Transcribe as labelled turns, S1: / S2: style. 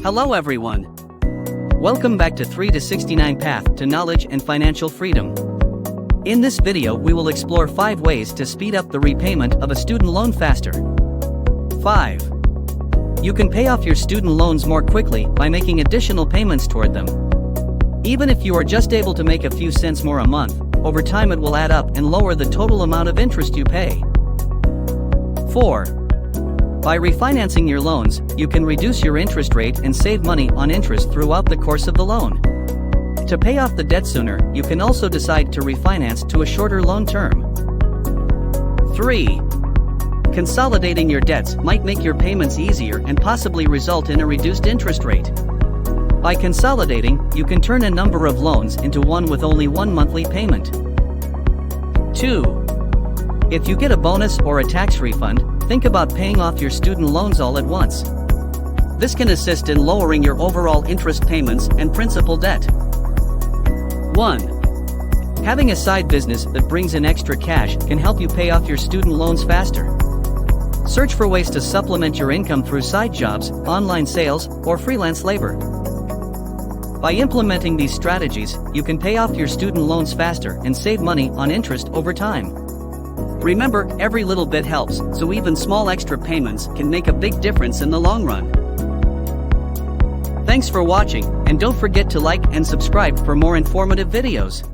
S1: Hello everyone. Welcome back to 3 to 69 Path to Knowledge and Financial Freedom. In this video we will explore 5 ways to speed up the repayment of a student loan faster. 5. You can pay off your student loans more quickly by making additional payments toward them. Even if you are just able to make a few cents more a month, over time it will add up and lower the total amount of interest you pay. 4. By refinancing your loans, you can reduce your interest rate and save money on interest throughout the course of the loan. To pay off the debt sooner, you can also decide to refinance to a shorter loan term. 3. Consolidating your debts might make your payments easier and possibly result in a reduced interest rate. By consolidating, you can turn a number of loans into one with only one monthly payment. 2. If you get a bonus or a tax refund, think about paying off your student loans all at once. This can assist in lowering your overall interest payments and principal debt. 1. Having a side business that brings in extra cash can help you pay off your student loans faster. Search for ways to supplement your income through side jobs, online sales, or freelance labor. By implementing these strategies, you can pay off your student loans faster and save money on interest over time. Remember, every little bit helps, so even small extra payments can make a big difference in the long run. Thanks for watching, and don't forget to like and subscribe for more informative videos.